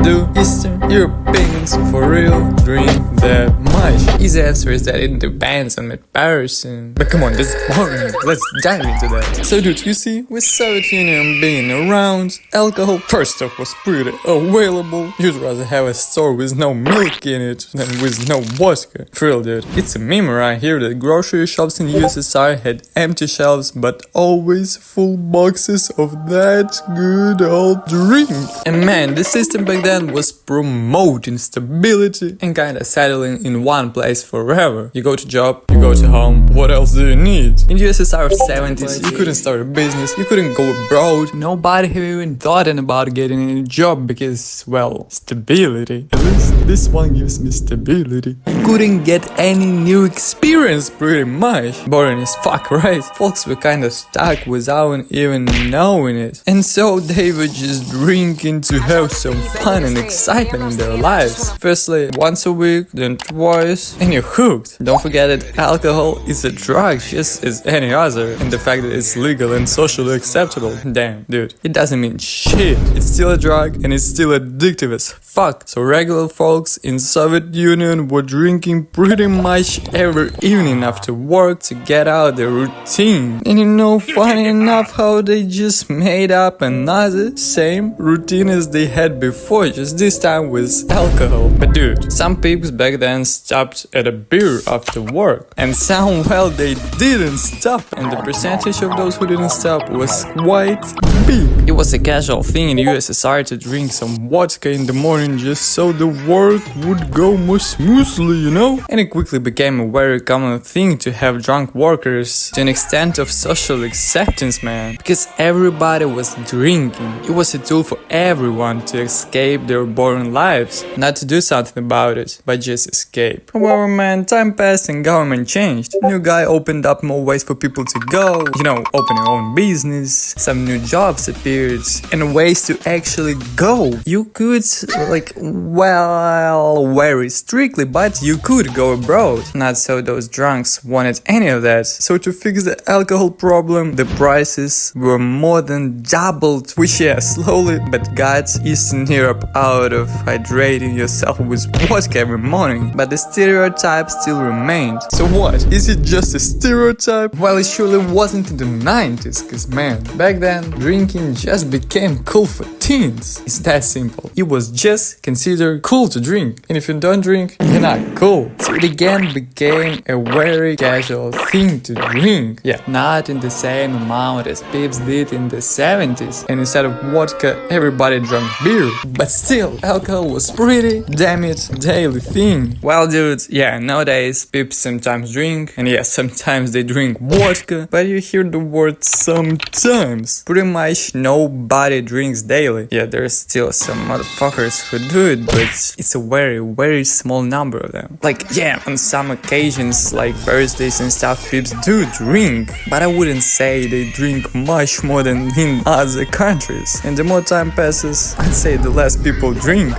Do Eastern Europeans for real drink that much? Easy answer is that it depends on the person. But come on, this is boring. Let's dive into that. So dude, you see, with Soviet Union being around, alcohol first off was pretty available. You'd rather have a store with no milk in it than with no vodka. For real dude, it's a meme right here that grocery shops in USSR had empty shelves but always full boxes of that good old drink. And man, the system back then was promoting stability and kinda settling in one place forever. You go to job, you go to home, what else do you need? In the USSR of 70s, you couldn't start a business, you couldn't go abroad, nobody had even thought about getting a job because, well, stability. At least this one gives me stability. You couldn't get any new experience pretty much. Boring as fuck, right? Folks were kinda stuck without even knowing it. And so they were just drinking to have some fun and excitement in their lives. Firstly, once a week, then twice, and you're hooked. Don't forget that alcohol is a drug just as any other, and the fact that it's legal and socially acceptable, damn, dude, it doesn't mean shit. It's still a drug and it's still addictive as fuck. So regular folks in Soviet Union were drinking pretty much every evening after work to get out their routine. And you know, funny enough how they just made up another same routine as they had before, just this time with alcohol. But dude, some peeps back then stopped at a beer after work, and some, well, they didn't stop, and the percentage of those who didn't stop was quite big. It was a casual thing in the USSR to drink some vodka in the morning just so the work would go more smoothly, you know? And it quickly became a very common thing to have drunk workers to an extent of social acceptance, man, because everybody was drinking. It was a tool for everyone to escape their boring lives, not to do something about it, but just escape. However, man, time passed and government changed. New guy opened up more ways for people to go, you know, open your own business, some new jobs appeared, and ways to actually go. You could, like, well, very strictly, but you could go abroad. Not so those drunks wanted any of that. So to fix the alcohol problem, the prices were more than doubled, which yeah, slowly but got Eastern Europe out of hydrating yourself with vodka every morning. But the stereotype still remained. So what? Is it just a stereotype? Well, it surely wasn't in the 90s, cause man, back then drinking just became cool for teens. It's that simple. It was just considered cool to drink, and if you don't drink, you're not cool. So it again became a very casual thing to drink. Yeah, not in the same amount as peeps did in the 70s, and instead of vodka, everybody drank beer. But still, alcohol was pretty damn it daily thing. Well, dude, yeah, nowadays peeps sometimes drink, and yeah, sometimes they drink vodka, but you hear the word sometimes. Pretty much nobody drinks daily. Yeah, there's still some motherfuckers who do it, but it's a very, very small number of them. Like, yeah, on some occasions, like birthdays and stuff, peeps do drink, but I wouldn't say they drink much more than in other countries. And the more time passes, I'd say the less people drink.